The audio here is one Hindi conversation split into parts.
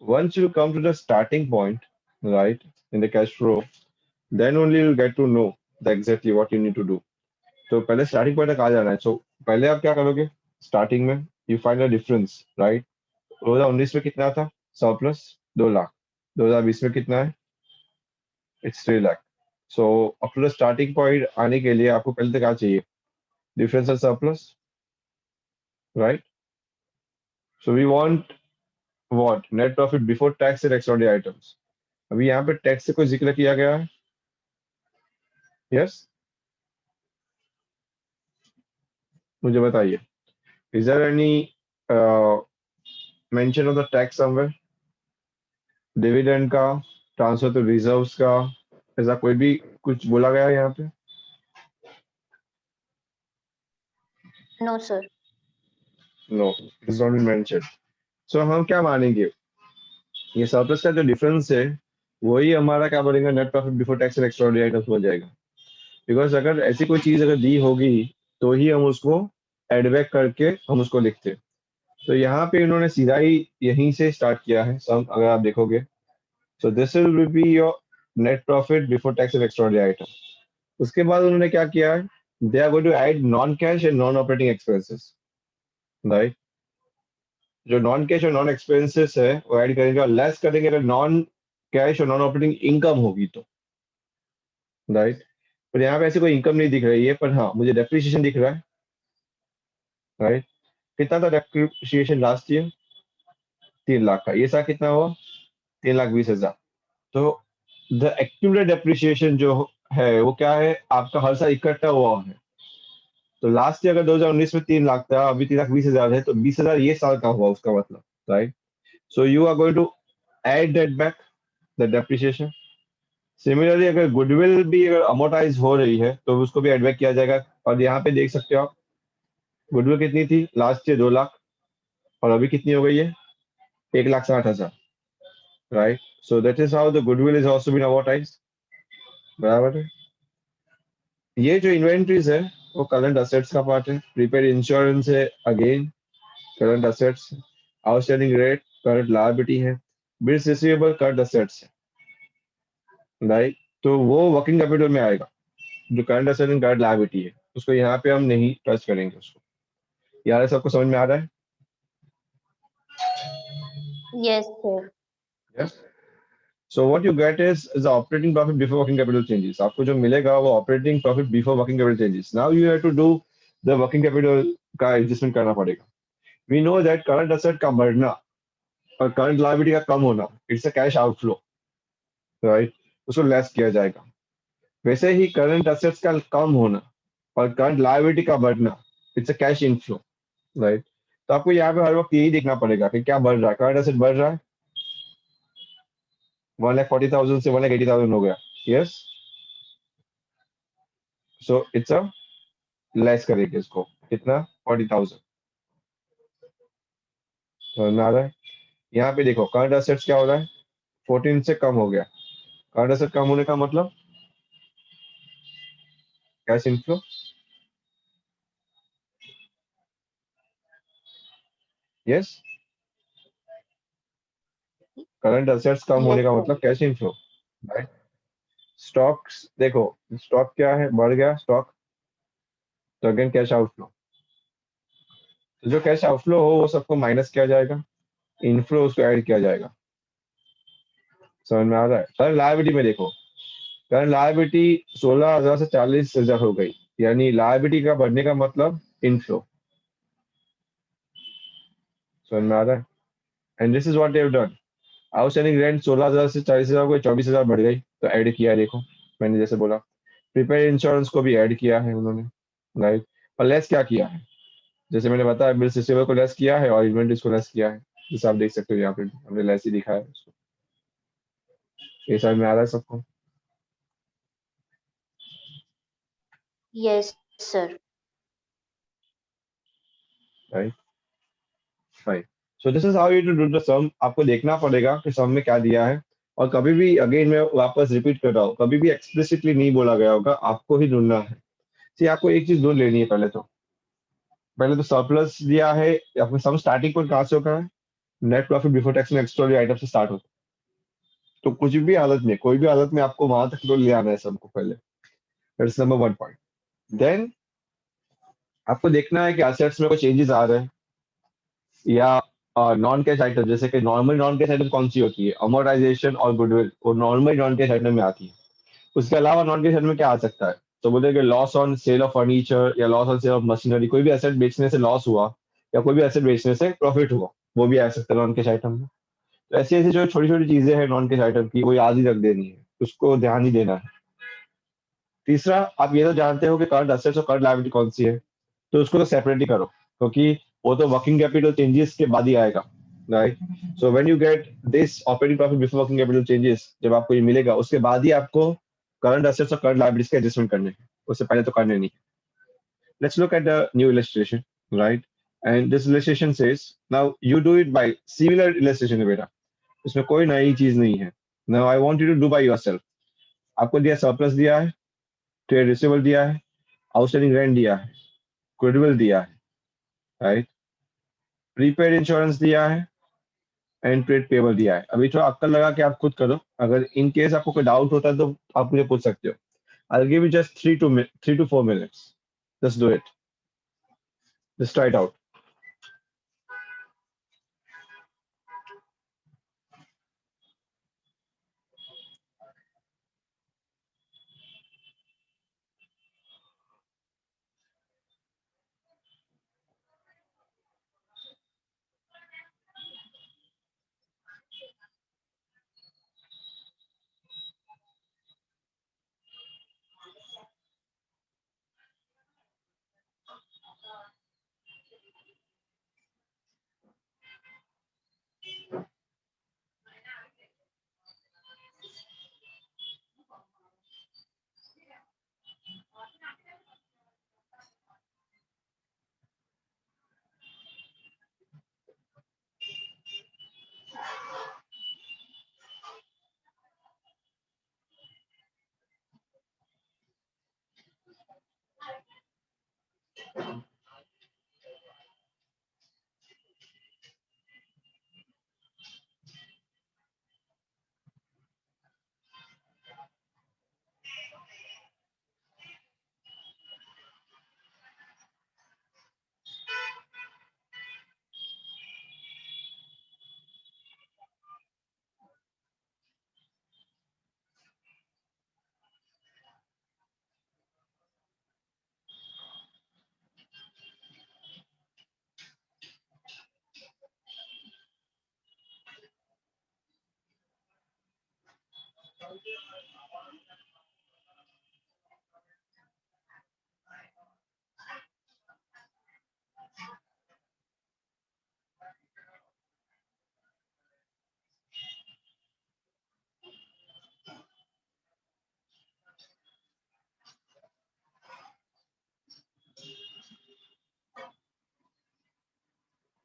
once you come to the starting point, right, in the cash flow, then only you'll get to know the exactly what you need to do. तो पहले स्टार्टिंग पॉइंट तक आ जाना है. सो पहले आप क्या करोगे? स्टार्टिंग में you find a difference, right? 2019 में कितना था सरप्लस? 2 लाख. 2020 में कितना है? It's 3 lakh. So up to the starting point आने के लिए आपको पहले तक क्या चाहिए? Difference and surplus, right? So we want what? Net profit before tax and extraordinary items. अभी यहाँ पे टैक्स से कोई जिक्र किया गया है? यस, मुझे बताइए. Is there any mention of the tax somewhere? Dividend का, ट्रांसफर टू रिजर्व्स का, ऐसा कोई भी कुछ बोला गया है यहाँ पे? No, sir. No, it is not mention. So हम क्या मानेंगे? ये सरप्लस का जो डिफरेंस है वही हमारा क्या बनेगा? Net profit before tax and extraordinary items हो जाएगा. बिकॉज अगर ऐसी कोई चीज अगर दी होगी तो ही हम उसको एड बैक करके हम उसको लिखते हैं. तो यहाँ पे इन्होंने सीधा ही यहीं से स्टार्ट किया है सम, अगर आप देखोगे. So this will be your net profit before tax and extraordinary item. उसके बाद उन्होंने क्या किया है? They are going to add non cash and non operating expenses, right? जो नॉन कैश और नॉन एक्सपेंसेस है वो ऐड करेंगे और लेस करेंगे अगर नॉन कैश और नॉन ऑपरेटिंग इनकम होगी तो, राइट? पर यहाँ पे ऐसे कोई इनकम नहीं दिख रही है, पर हाँ मुझे डेप्रिसिएशन दिख रहा है, राइट? कितना था डेप्रिसिएशन लास्ट ईयर? 3 लाख का. ये साल कितना हुआ? 3,20,000. तो द एक्यूमुलेटेड डेप्रिसिएशन जो है वो क्या है? आपका हर साल इकट्ठा हुआ है. तो लास्ट ईयर अगर 2019 में 3 लाख था, अभी 3,20,000 है, तो 20,000 ये साल का हुआ उसका मतलब, right? So you are going to add that back, the depreciation. Similarly अगर गुडविल भी अगर अमोर्टाइज हो रही है तो उसको भी एड बैक किया जाएगा. और यहाँ पे देख सकते हो आप, गुडविल कितनी थी लास्ट ईयर? 2 लाख. और अभी कितनी हो गई है? 1,60,000, right? So that is how the goodwill is also been amortize. बराबर है. ये जो इन्वेंट्रीज है वो करंट असेट्स का पार्ट है. प्रीपेड इंश्योरेंस है, again current assets. Outstanding rate current liability है. बिल्स रिसीवेबल करंट असेट्स है, राइट? तो वो वर्किंग कैपिटल में आएगा. जो current asset and current liability है उसको यहाँ पे हम नहीं टच करेंगे उसको. यार सबको समझ में आ रहा है? Yes, sir. Yes. So what you get is operating profit before working capital changes. आपको जो मिलेगा वो operating profit before working capital changes. Now you have to do the working capital का एडजस्टमेंट करना पड़ेगा. We know that current asset का बढ़ना और करंट लायबिलिटी का कम होना it's a cash outflow, right? उसको लेस किया जाएगा. वैसे ही करंट असेट्स का कम होना और करंट लायबिलिटी का बढ़ना it's a cash inflow, right? तो आपको यहाँ पे हर वक्त यही देखना पड़ेगा कि क्या बढ़ रहा है. करंट असेट बढ़ रहा है, 1,40,000 से 1,80,000 हो गया. Yes. So it's a less करेंगे इसको. कितना? 40,000. समझ में आ रहा है? यहाँ पे देखो करंट असेट्स क्या हो रहा है? 14 से कम हो गया. करंट असेट कम होने का मतलब cash inflow. Yes. Current assets कम Yes, होने का sir. मतलब कैश इनफ्लो, राइट? स्टॉक्स देखो, स्टॉक क्या है? बढ़ गया स्टॉक, तो अगेन कैश आउटफ्लो. तो जो कैश आउटफ्लो हो वो सबको माइनस किया जाएगा, इनफ्लो उसको ऐड किया जाएगा. समझ में आ रहा है? करंट लायबिलिटी में देखो, करंट लायबिलिटी 16,000 से 40,000 हो गई, यानी लायबिलिटी का बढ़ने का मतलब इनफ्लो. समझ में आ रहा है? And this is what they have done. Outstanding rent 16,000 से 40,000 को 24,000 बढ़ गई तो ऐड किया. देखो मैंने जैसे बोला, प्रीपेड इंश्योरेंस को भी ऐड किया है उन्होंने, राइट? और लेस क्या किया है? जैसे मैंने बताया, बिल्स रिसीवेबल को लेस किया है और इन्वेंटरीज को लेस किया है. जैसे आप देख सकते हो यहाँ पे हमने लेस ही दिखाया है उसको. ये समझ में आ रहा है सबको? Yes, sir. Right, right. So this is how you to do the sum. आपको देखना पड़ेगा कि सम में क्या दिया है. और कभी भी अगेन मैं वापस रिपीट कर रहा हूँ, कभी भी एक्सप्लिसिटली नहीं बोला गया होगा, आपको ही ढूंढना है. सी आपको एक चीज ढूंढ लेनी है. पहले तो सरप्लस दिया है. आपको सम स्टार्टिंग पॉइंट कहाँ से होगा है? नेट प्रॉफिट बिफोर टैक्स में एक्स्ट्राऑर्डिनरी आइटम से स्टार्ट होता है। तो कुछ भी हालत में, कोई भी हालत में आपको वहां तक तो ले आना है सबको पहले। That's number one point. Then आपको देखना है कि एसेट्स में कोई चेंजेस आ रहे हैं या नॉन कैश आइटम, जैसे कि नॉर्मल नॉन कैश आइटम कौन सी होती है, अमोर्टाइजेशन और गुडविल, वो नॉर्मल नॉन कैश आइटम में आती है। उसके अलावा नॉन कैश आइटम में क्या आ सकता है, तो बोले कि loss on sale of furniture या loss on sale of machinery, कोई भी एसेट बेचने से लॉस हुआ या कोई भी एसेट बेचने से प्रॉफिट हुआ, वो भी आ सकता है नॉन कैश आइटम में। तो ऐसी ऐसी जो छोटी छोटी चीजें हैं नॉन कैश आइटम की, वो याद ही रख देनी है, उसको ध्यान ही देना है। तीसरा, आप ये तो जानते हो कि करंट असेट्स और करंट लायबिलिटी कौन सी है, तो उसको तो सेपरेट ही करो, क्योंकि वो तो वर्किंग कैपिटल चेंजेस के बाद ही आएगा, right. So when you get this operating profit before working capital changes, जब आपको ये मिलेगा उसके बाद ही आपको करंट असेट्स और करंट लायबिलिटीज के एडजस्टमेंट करने हैं, उससे पहले तो करने नहीं। Let's look at the new illustration, right. And this illustration says, now you do it by similar illustration है बेटा, इसमें कोई नई चीज नहीं है। Now I want you to do by yourself. आपको दिया सरप्लस दिया है, ट्रेड रिसीवेबल दिया है, आउटस्टैंडिंग रेंट दिया है, गुडविल दिया है, राइट, प्रीपेड इंश्योरेंस दिया है एंड ट्रेड पेबल दिया है। अभी थोड़ा अक्कल लगा के आप खुद करो, अगर इन केस आपको कोई डाउट होता है तो आप मुझे पूछ सकते हो। I'll give you just 3 to 4 minutes. Just do it. Just try it out.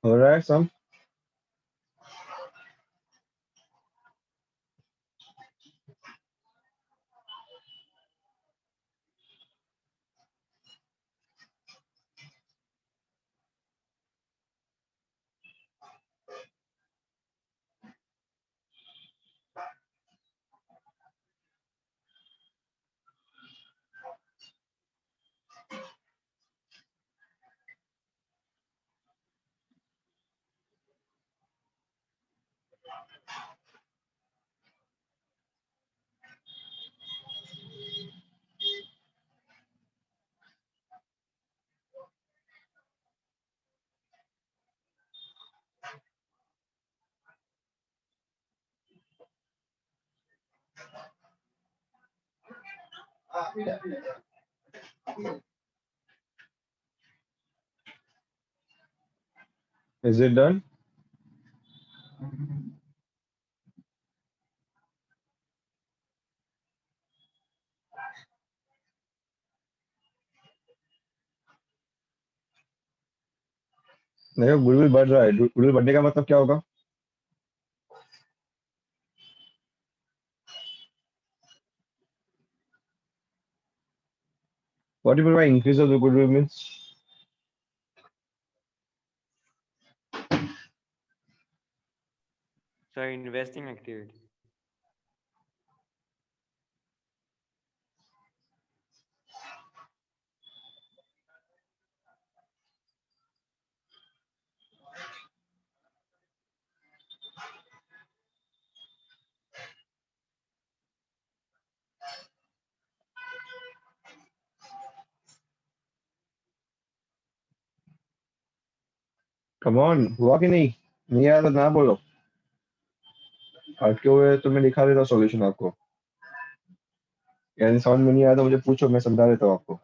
All right, some. Is it done? देखो गुडविल बढ़ रहा है, गुडविल बढ़ने का मतलब क्या होगा? What do you mean by increase of the goodwill means? Sir, investing activity. Come on, हुआ कि नहीं आया तो ना बोलो, अटके हुए तो मैं दिखा देता हूँ सॉल्यूशन आपको, यानी समझ में नहीं आया तो मुझे पूछो, मैं समझा देता हूँ आपको।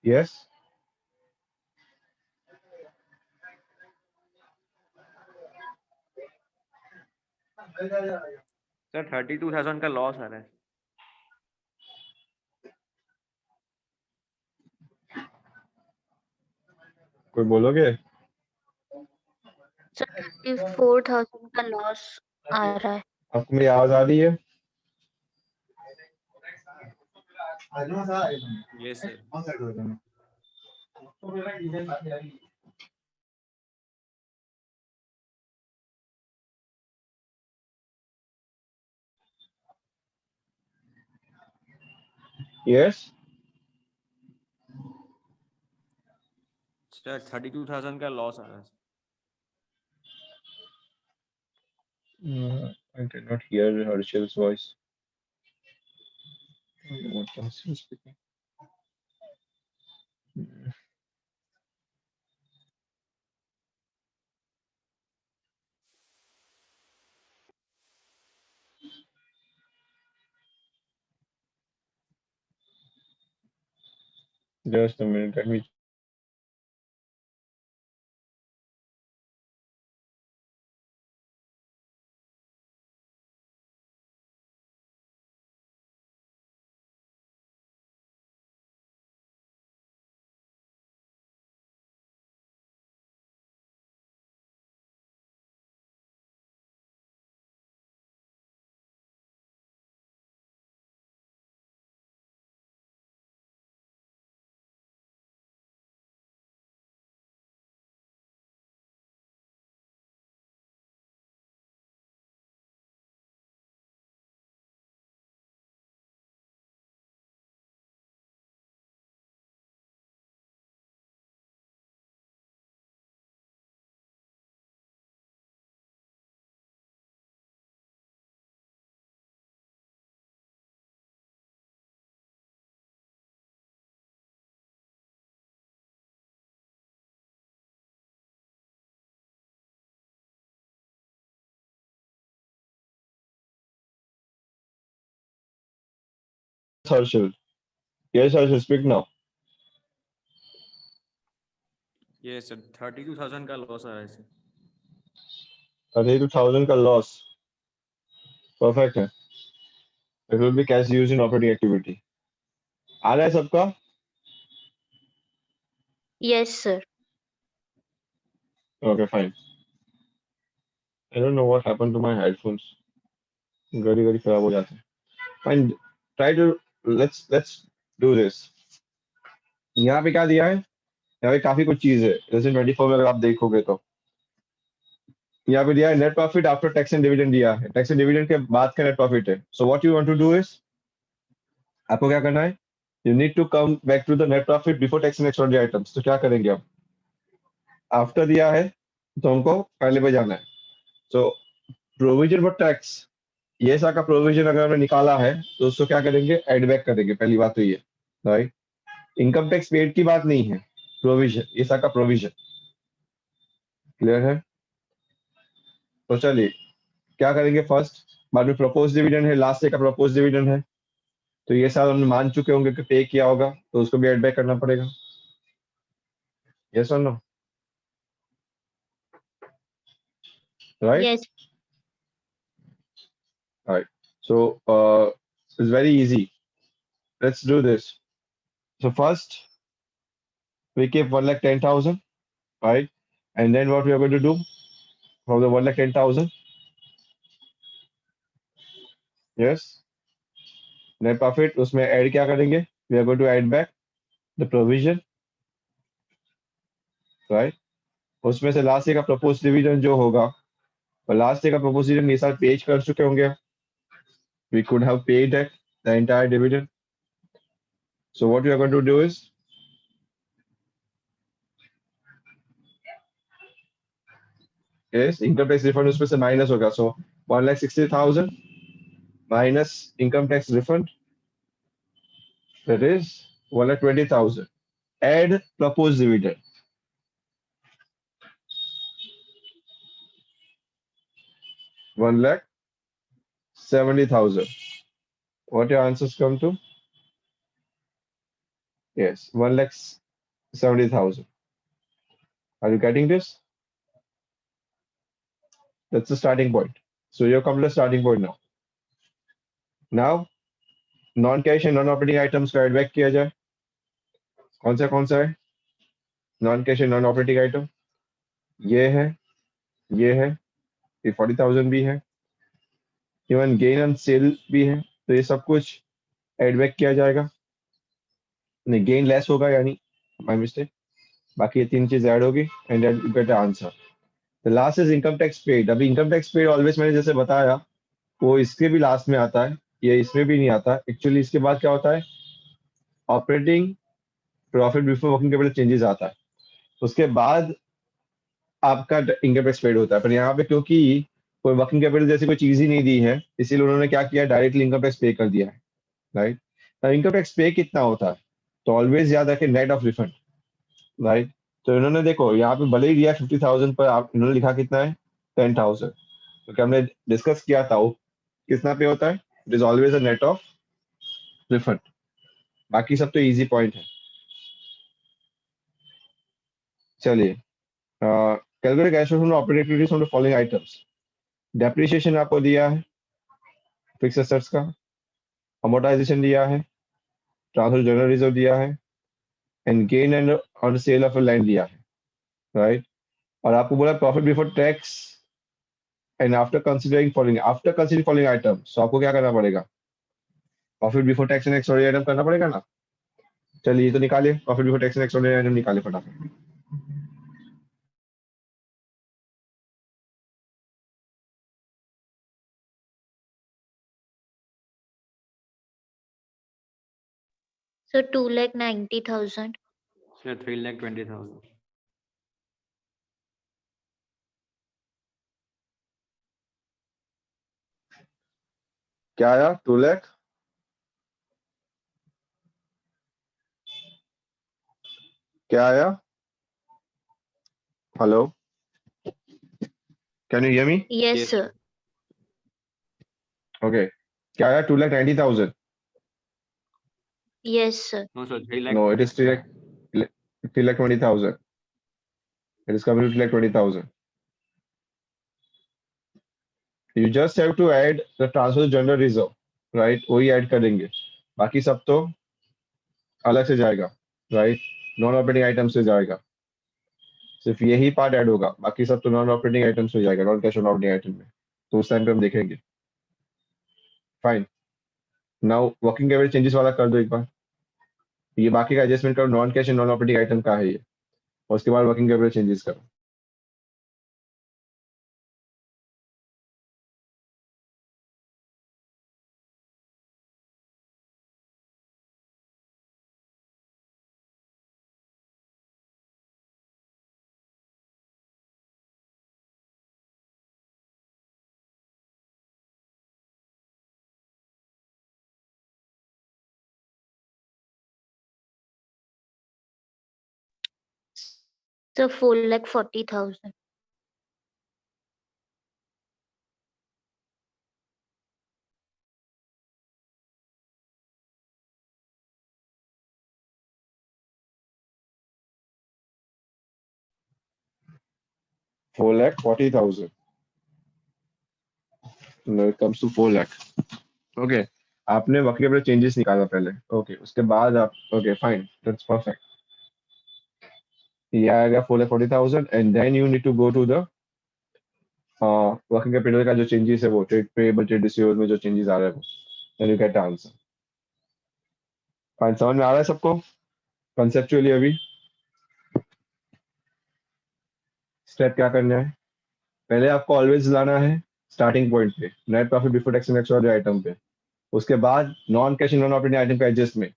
यस सर 32,000 का लॉस आ रहा है। कोई बोलोगे? सर 34,000 का लॉस आ रहा है। आपको मेरी आवाज आ रही है? Yes sir. यस सर 32,000 का लॉस आ रहा है। I did not hear Harshal's voice. What was he speaking? Just a minute, let me. Harshal. Yes, Harshal, speak now. Yes sir 32,000 का लॉस आ रहा है सर। 32,000 का loss. Perfect है. It will be cash used in operating activity. आ रहा है सबका? Yes sir. Okay, fine. I don't know what happened to my headphones. गड़ी गड़ी खराब हो जाते हैं. Fine. Try to let's do this. यहाँ पे क्या दिया है? यहाँ पे काफी कुछ चीज है. जैसे 24 में अगर आप देखोगे तो यहाँ पे दिया है net profit after tax and dividend दिया है. टैक्स एंड डिविडेंड के बाद का नेट प्रॉफिट है. So what you want to do is, आपको क्या करना है? You need to come back to the net profit before tax and extraordinary items. तो क्या करेंगे आप? आफ्टर दिया है तो हमको पहले पे जाना है. सो प्रोविजन फॉर टैक्स, ये सा का प्रोविजन अगर हमने निकाला है तो उसको क्या करेंगे? एड बैक करेंगे. पहली बात तो ये, राइट. इनकम टैक्स पेड की बात नहीं है, प्रोविजन, ये सा का प्रोविजन. क्लियर है? तो चलिए क्या करेंगे फर्स्ट. बाद में प्रपोज डिविडेंड है, लास्ट ईयर का प्रपोज डिविडेंड है, तो ये साल हमने मान चुके होंगे कि पे किया होगा, तो उसको भी एड बैक करना पड़ेगा. यस और no? Right. Yes. Right. So it's very easy. Let's do this. So first we keep 1,10,000, right? And then what we are going to do from the 1,10,000? Yes, net profit. उसमें add क्या करेंगे? We are going to add back the provision. Right. उसमें से लास्ट ईयर का प्रपोज डिविडेंड जो होगा, और लास्ट ईयर का प्रपोज डिविडेंड ये साल पेज कर चुके होंगे, we could have paid that the entire dividend. So what you are going to do is, income tax refund उसमें से माइनस होगा। सो 1,60,000 minus income tax refund, that is 1,20,000, add proposed dividend, 1,70,000. What your answers come to? Yes, 1,70,000. Are you getting this? That's the starting point. So you're come to the starting point now. Now, non-cash and non-operating items का add back किया जाए। कौन सा है? Non-cash and non-operating item ये है, ये 40,000 भी है, इवन गेन ऑन सेल भी है। तो ये सब कुछ एड बैक किया जाएगा। नहीं, गेन लेस होगा, यानी माय मिस्टेक। बाकी ये तीन चीज ऐड होगी and then you get answer. The last is income tax paid. अभी इनकम टैक्स पेड ऑलवेज मैंने जैसे बताया वो इसके भी लास्ट में आता है, ये इसमें भी नहीं आता। एक्चुअली इसके बाद क्या होता है, operating profit before working capital changes आता है, उसके बाद आपका इनकम टैक्स पेड होता है। पर यहाँ पे क्योंकि कोई वर्किंग कैपिटल जैसी कोई चीज ही नहीं दी है, इसीलिए उन्होंने क्या किया, डायरेक्टली इनकम टैक्स पे कर दिया है। राइट। इनकम टैक्स पे कितना होता है, तो ऑलवेज याद रखें नेट ऑफ रिफंड। राइट। तो इन्होंने देखो यहाँ पे भले ही दिया 50,000 पर, आप इन्होंने लिखा कितना है 10,000, क्योंकि हमने डिस्कस किया था वो कितना पे होता है, it is always a net of refund. बाकी सब तो इजी पॉइंट है। चलिए, calculate cash flow from operating activities from the following items. Depreciation आपको दिया है फिक्स एसेट्स का, अमोर्टाइजेशन दिया है, ट्रांसफर जनरल रिजर्व दिया है, and gain and on sale of land दिया है। राइट। और आपको बोला profit before tax and after considering following item. So आपको क्या करना पड़ेगा, profit before tax and extraordinary item करना पड़ेगा ना। चलिए ये तो निकालिए, profit before tax and extraordinary item निकाले फटाफट। So 2,90,000. Sir, 3,20,000. क्या आया, 2 लाख? क्या आया? Hello, can you hear me? Yes, Yes, sir. sir. Okay, क्या आया, 2,90,000? Yes, sir. No, sir, 3 lakh. No, it is 3,20,000. It is coming to 3,20,000. You just have to add the transfer general reserve, right? वही ऐड करेंगे, बाकी सब तो अलग से जाएगा। राइट। नॉन ऑपरेटिंग आइटम से जाएगा, सिर्फ यही पार्ट ऐड होगा, बाकी सब तो नॉन ऑपरेटिंग आइटम्स में जाएगा, non cash non operating item में। तो उस टाइम पे हम देखेंगे। Fine. Now working capital changes वाला कर दो एक बार। ये बाकी का एडजस्टमेंट करो, non cash and non operating item का है ये, और उसके बाद वर्किंग कैपिटल चेंजेस करो। So 4,40,000. Four lakh 40,000। It comes to 4 lakh. Okay, आपने वर्किंग कैपिटल चेंजेस निकाला पहले, ओके, उसके बाद आप, ओके फाइन, दैट्स परफेक्ट। ये आ गया 4,40,000 and then you need to go to the working capital का जो चेंजेस है, वो ट्रेड पेएबल ट्रेड रिसीवेबल में जो चेंजेस आ रहा है वो, then you get answer. Fine, समझ में आ रहा है सबको कंसेप्चुअली अभी? स्टेप क्या करना है, पहले आपको ऑलवेज लाना है स्टार्टिंग पॉइंट पे net profit before tax and extraordinary item पे, उसके बाद non cash non operating item का एडजस्टमेंट,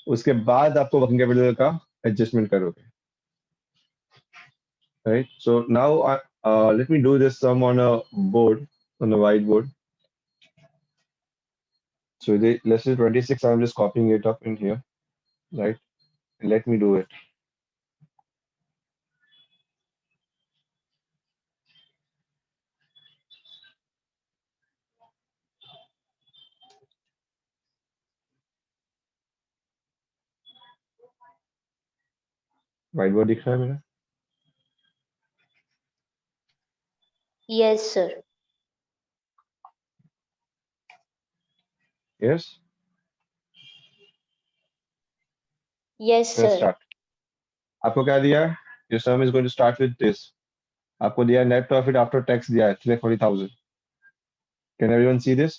उसके बाद आपको वर्किंग कैपिटल का एडजस्टमेंट करोगे, right. So now let me do this sum on a board, on the whiteboard. So let's say 26, I'm just copying it up in here, right? Let me do it. Whiteboard दिख रहा है मेरा? Yes, sir. Yes? Yes, Let's sir. start. आपको क्या दिया है? Your sum is going to start with this. आपको दिया है net profit after tax दिया है 340,000. Can everyone see this?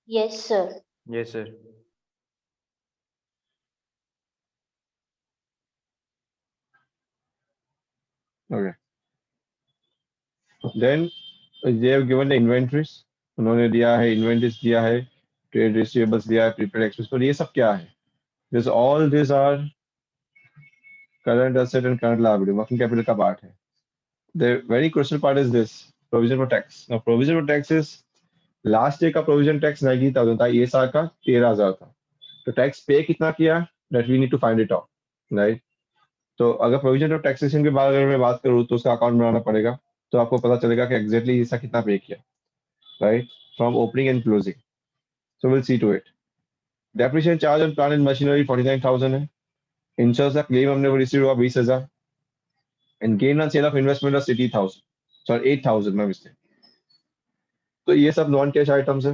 Yes, sir. Yes, sir. Okay. Then they have given the inventories. उन्होंने दिया है inventories दिया है, trade receivables दिया है, prepaid expense. पर ये सब क्या है? This all these are current asset and current liability. Working capital का part है. The very crucial part is this provision for tax. Now provision for tax is last year का प्रोविजन टैक्स 90,000 था, ये साल का 13,000 था. तो टैक्स पे कितना किया, that we need to find it out, right. तो अगर प्रोविजन ऑफ टैक्सेशन के बारे में बात करूँ तो उसका अकाउंट बनाना पड़ेगा, तो आपको पता चलेगा कि एग्जैक्टली इसका कितना पे किया, right, from opening and closing. So will see to it. Depreciation charge on plant and machinery 49,000 है. इंश्योरेंस का क्लेम हमने वो रिसीव हुआ 20,000. And gain on sale of investment of 60,000, sorry 8,000 में मिस्टेक. तो ये सब नॉन कैश आइटम्स है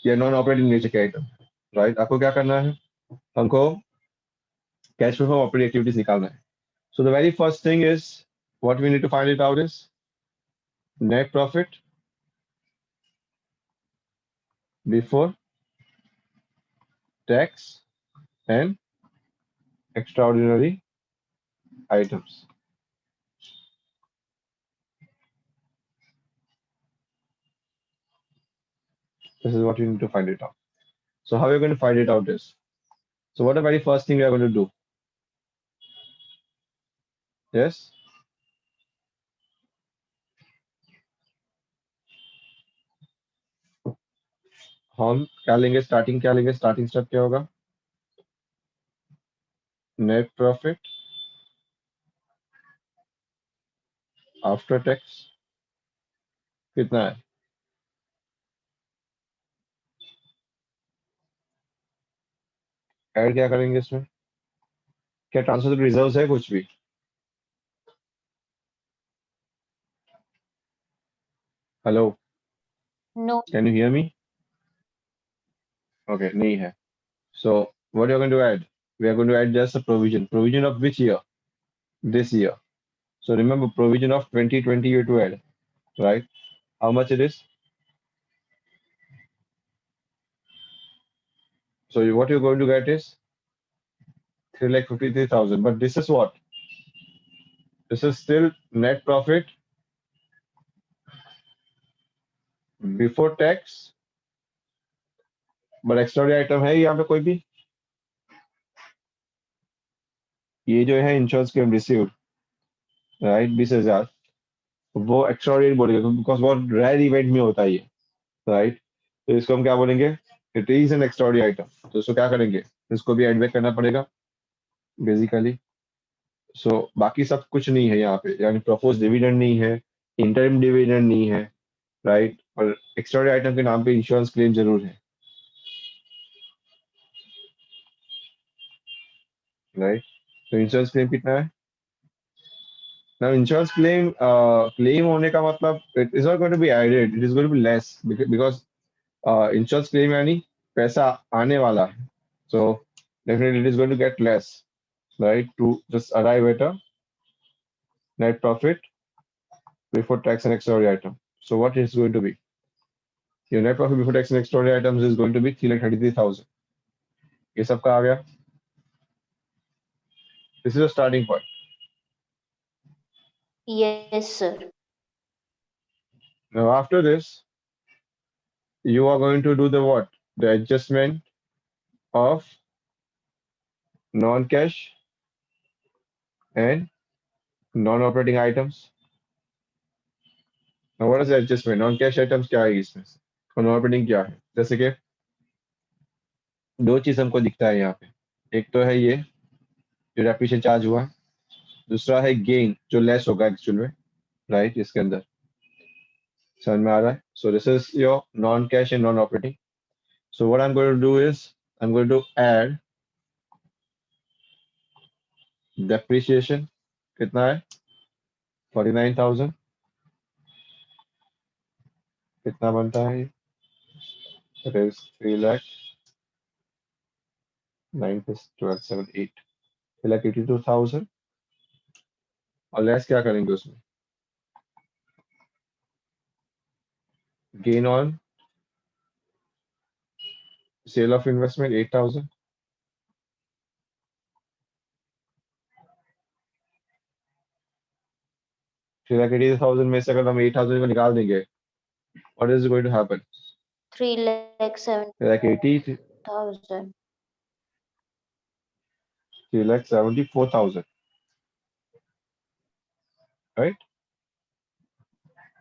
या नॉन ऑपरेटिंग नेचर के आइटम, राइट. आपको क्या करना है, हमको cash flow from operating activities निकालना है. So the very first thing is what we need to find it out is net profit before tax and extraordinary items. This is what you need to find it out. So how are you going to find it out is, so what the very first thing we are going to do? Yes, हम क्या लेंगे, स्टार्टिंग क्या लेंगे, स्टार्टिंग स्टेप क्या होगा, नेट प्रॉफिट आफ्टर टैक्स कितना है, ऐड क्या करेंगे इसमें, क्या ट्रांसफर टू रिजर्व्स है कुछ भी, hello, No. Can you hear me, okay नहीं है. So what you are going to add, we are going to add just a provision of which year, this year. So remember provision of 2020 you have to add, right? How much it is? So what you're going to get is 3,53,000. But this is what? This is still net profit before tax. But extraordinary item है यहाँ पे कोई भी, ये जो है इंश्योरेंस क्लेम रिसीव्ड, राइट, 20,000, वो एक्स्ट्राऑर्डिनरी बोलेगा बिकॉज बहुत रेयर इवेंट में होता है ये, राइट. तो इसको हम क्या बोलेंगे, it is an extraordinary item. तो इसको क्या करेंगे, इसको भी एड बैक करना पड़ेगा बेसिकली. सो बाकी सब कुछ नहीं है यहाँ पे, यानी प्रपोज डिविडेंड नहीं है, इंटरिम डिविडेंड नहीं है, राइट. और एक्स्ट्राऑर्डिनरी आइटम के नाम पे इंश्योरेंस क्लेम जरूर है, राइट. तो इंश्योरेंस क्लेम कितना है. Now insurance claim होने का मतलब it is not going to be added, it is going to be less because insurance claim यानी पैसा आने वाला है, so definitely it is going to get less, right, to just arrive at a net profit before tax and extraordinary item. So what is going to be, your net profit before tax and extraordinary items is going to be 3,33,000. ये सबका आ गया. This is a starting point. Yes, sir. Now after this, you are going to do the what? The adjustment of non-cash and non-operating items. Now what is the adjustment? Non-cash items क्या है इसमें से? और non-operating क्या है? जैसे कि दो चीज हमको दिखता है यहाँ पे। एक तो है ये जो डेप्रिसिएशन चार्ज हुआ, दूसरा है गेन जो लेस होगा एक्चुअल में, राइट? इसके अंदर समझ में आ रहा है? So this is your non-cash and non-operating. So what I'm going to do is I'm going to add depreciation. कितना है? 49,000. कितना बनता है? That is 3 lakh 9 plus 12 7 8 3,82,000. और लेस क्या करेंगे उसमें? Gain on sale of investment 8,000. फिर 80,000 में से अगर हम 8,000 को निकाल देंगे, what is going to happen? 3,70,000. 3,74,000, right?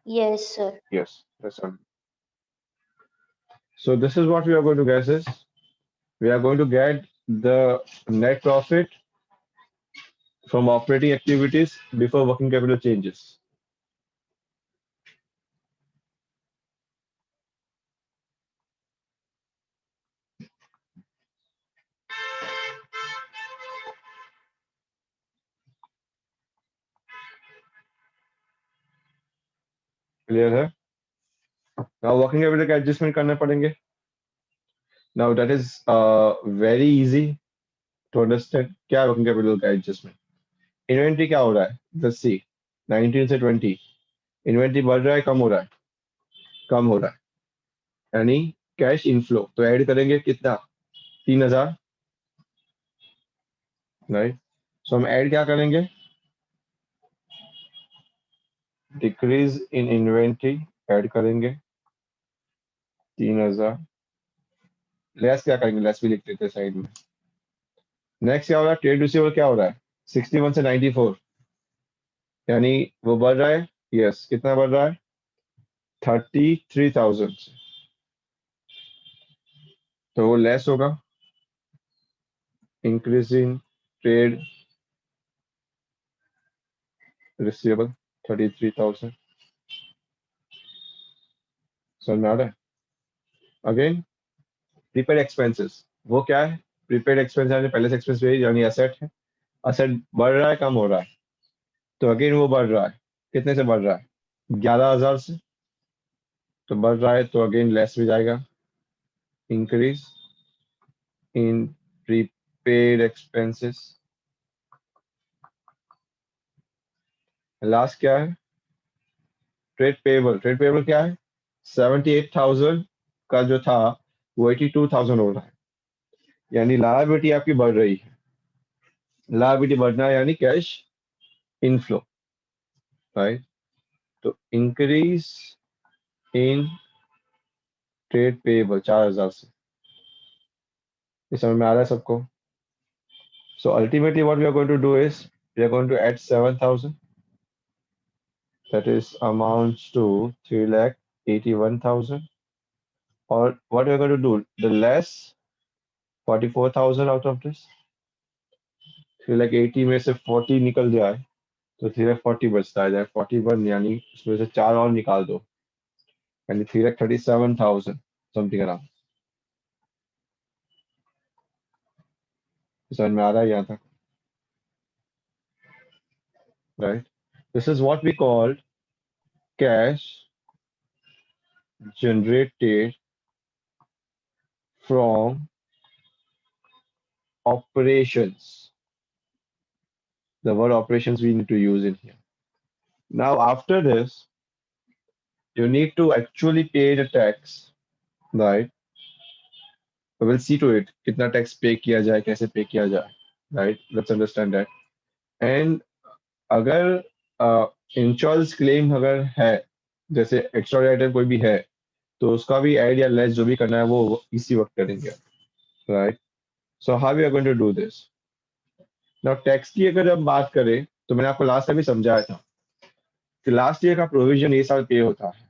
Yes, sir. Yes, that's one. So this is what we are going to guess is we are going to get the net profit from operating activities before working capital changes. Clear है? Now working capital का adjustment करने पड़ेंगे. Now that is very easy to understand. क्या working capital का adjustment? Inventory क्या हो रहा है? Let's see. 19 से 20. Inventory बढ़ रहा है, कम हो रहा है? कम हो रहा है. यानी कैश इनफ्लो तो ऐड करेंगे कितना? 3,000, राइट? सो हम ऐड क्या करेंगे? डिक्रीज इन इन्वेंट्री ऐड करेंगे 3,000. लेस क्या करेंगे? लेस भी लिख लेते हैं साइड में. नेक्स्ट क्या हो रहा है? ट्रेड रिसीवेबल क्या हो रहा है? 61 से 94, यानी वो बढ़ रहा है. यस, कितना बढ़ रहा है? 33,000 से. तो वो लेस होगा. Increase in trade receivable 33,000. समझ में आ रहा है? अगेन प्रीपेड एक्सपेंसेस वो क्या है? प्रीपेड एक्सपेंस यानी पहले से एक्सपेंस यानी एसेट है. एसेट बढ़ रहा है, कम हो रहा है? तो अगेन वो बढ़ रहा है. कितने से बढ़ रहा है? 11,000 से. तो बढ़ रहा है तो अगेन लेस भी जाएगा. Increase in prepaid expenses. Last क्या है? Trade payable. ट्रेड पेबल क्या है? 78,000 का जो था वो 82,000 हो रहा है, यानी लायबिलिटी आपकी बढ़ रही है. लायबिलिटी बढ़ना है यानी कैश इनफ्लो, राइट? तो इंक्रीज इन ट्रेड पेबल 4,000 से. ये समझ में आ रहा है सबको? So ultimately what we are going to do is we are going to add 7,000. That is amounts to 3,81,000. Or what we are going to do? The less 44,000 out of this. 3,80 में से 40 निकल जाए तो 3,40 बचता है. 41 यानी उसमें से 4 और निकाल दो, यानी 3,37,000 समथिंग अराउंड. समझ में आ रहा है यहाँ तक? Right? This is what we call cash generated from operations. The word operations we need to use in here. Now, after this, you need to actually pay the tax, right? We will see to it. कितना tax pay किया जाए, कैसे pay किया जाए, right? Let's understand that. And अगर इंश्योरेंस क्लेम अगर है, जैसे एक्स्ट्रा आइटम कोई भी है, तो उसका भी ऐड या लेस जो भी करना है वो इसी वक्त करेंगे, right? So how we are going to do this now? Tax की अगर हम बात करें तो मैंने आपको लास्ट टाइम भी समझाया था कि लास्ट ईयर का प्रोविजन ये साल पे होता है,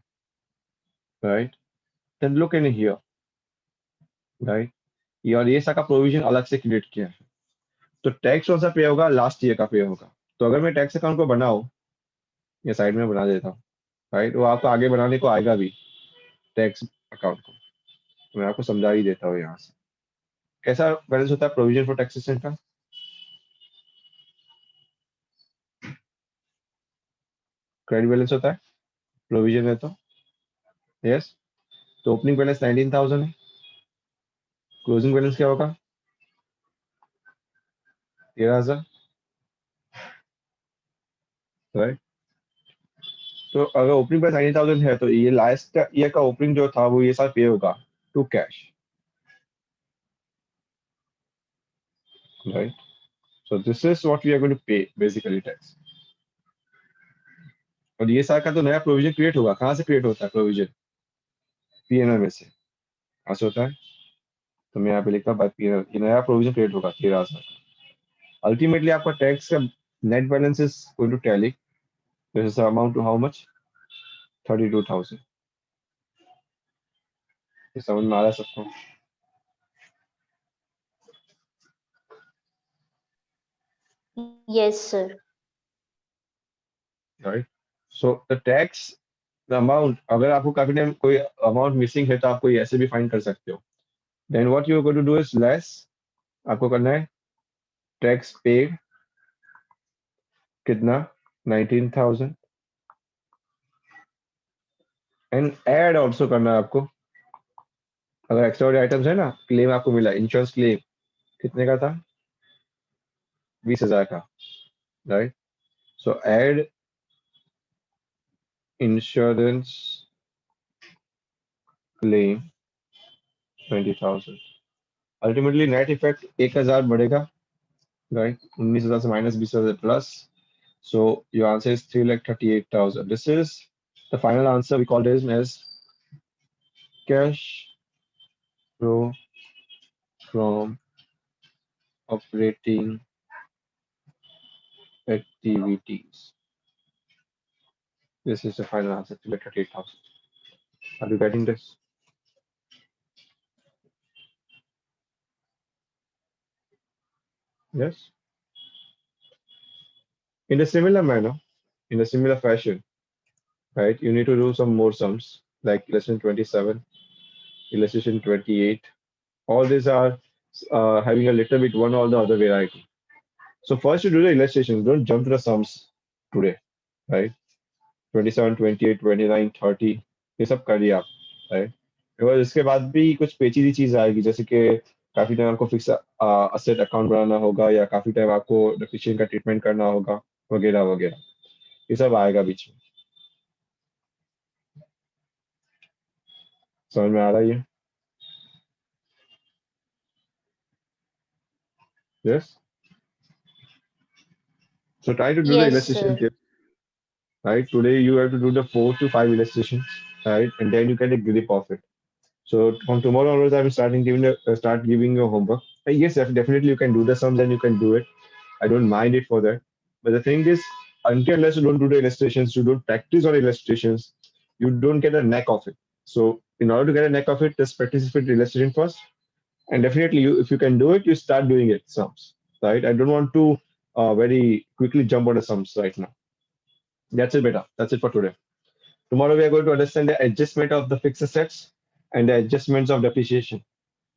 right? Then look in here, right? ये और ये साल का प्रोविजन अलग से क्रिएट किया है, तो टैक्स कौन सा पे होगा? लास्ट ईयर का पे होगा। तो अगर मैं टैक्स अकाउंट को बनाऊं, या साइड में बना देता हूँ, राइट? वो आपको आगे बनाने को आएगा भी, टैक्स अकाउंट को मैं आपको समझा ही देता हूँ यहाँ से। कैसा बैलेंस होता है प्रोविजन फॉर टैक्सेशन का? क्रेडिट बैलेंस होता है प्रोविजन है तो, यस। तो ओपनिंग बैलेंस 19,000 है, क्लोजिंग बैलेंस क्या होगा? 13,000, राइट? तो अगर ओपनिंग बैलेंस 19,000 है तो ये लास्ट ईयर का ओपनिंग जो था वो ये साल पे होगा to cash, right? So this is what we are going to pay basically tax. और ये साल का तो नया प्रोविजन क्रिएट होगा। कहाँ से क्रिएट होता है प्रोविजन? पीएनएल में से। कहाँ से होता है? तो मैं यहाँ पे लिखता हूँ बाय पीएनएल, ये नया प्रोविजन क्रिएट होगा 13,000 का। अल्टीमेटली आपका टैक्स का net balance is going to tally, this is amount to how much? 32,000। ये समझ में आ रहा है सबको, Yes, sir. Right? So the tax, the amount, अगर आपको काफी टाइम कोई अमाउंट मिसिंग है तो आप कोई ऐसे भी फाइंड कर सकते हो। Then what you are going to do is less, आपको करना है टैक्स पेड कितना? 19,000, एंड ऐड ऑल्सो करना है आपको। अगर एक्स्ट्रा आइटम्स है ना, क्लेम आपको मिला, इंश्योरेंस क्लेम कितने का था? 20,000 का, राइट? सो add insurance claim 20,000। Ultimately net effect 1,000 बढ़ेगा, राइट? 19,000 से minus 20,000 plus, so your answer is 3,38,000. This is the final answer. We call this as cash flow from operating activities. This is the final answer, 3,38,000. Are you getting this? Yes. In a similar manner, in a similar fashion, right? You need to do some more sums, like lesson 27, illustration 28. All these are having a little bit one or the other variety. So first you do the illustrations. Don't jump to the sums today, right? 27, 28, 29, 30, ये सब कर लिया आप, राइट? और इसके बाद भी कुछ पेचीदी चीज आएगी, जैसे कि काफी टाइम आपको फिक्स असेट अकाउंट बनाना होगा, या काफी टाइम आपको डेप्रिसिएशन का ट्रीटमेंट करना होगा, वगैरह वगैरह। ये सब आएगा बीच में। समझ में आ रहा है ये? Yes. So try to do the Yes, illustration sir. here, right? Today you have to do the 4 to 5 illustrations, right? And then you get a grip of it. So from tomorrow onwards, I'm starting giving start giving you homework. Yes, definitely you can do the sums and you can do it. I don't mind it for that. But the thing is, until unless you don't do the illustrations, you don't practice on illustrations, you don't get a neck of it. So in order to get a neck of it, just practice with illustration first. And definitely, if you can do it, you start doing it sums, right? I don't want to very quickly jump on the sums right now. That's it, beta. That's it for today. Tomorrow we are going to understand the adjustment of the fixed assets and the adjustments of depreciation.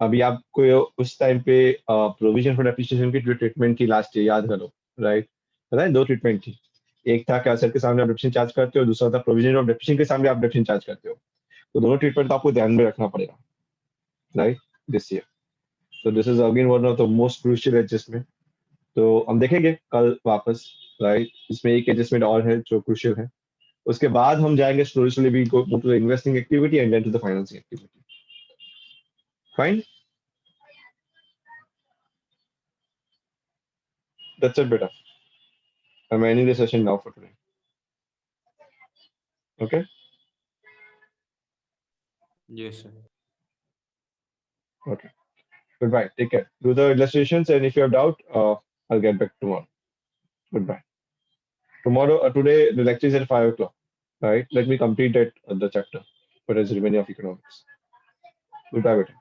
अभी आपको उस टाइम पे प्रोविजन फॉर डेप्रिसिएशन की जो ट्रीटमेंट थी लास्ट ईयर, याद करो, राइट? पता है, दो ट्रीटमेंट थी। एक था कि असेट के सामने आप डेप्रिसिएशन चार्ज करते हो, दूसरा था प्रोविजन ऑफ डेप्रिसिएशन के सामने आप डेप्रिसिएशन चार्ज करते हो। तो दोनों ट्रीटमेंट तो आपको ध्यान में रखना पड़ेगा, राइट? दिस ईयर, तो this is again one of the most crucial adjustment. तो हम देखेंगे कल वापस, राइट? इसमें एक एडजस्टमेंट और है जो क्रूशियल है। उसके बाद हम जाएंगे slowly slowly we go to the investing activity and then to the financing activity. Fine, that's it बेटा। I'm ending the session now for today. Okay. Yes, sir. Okay. Goodbye. Take care. Do the illustrations, and if you have doubt, I'll get back tomorrow. Goodbye. Today, the lecture is at 5 o'clock. Right? Let me complete that the chapter. What is remaining of economics? Goodbye, beta.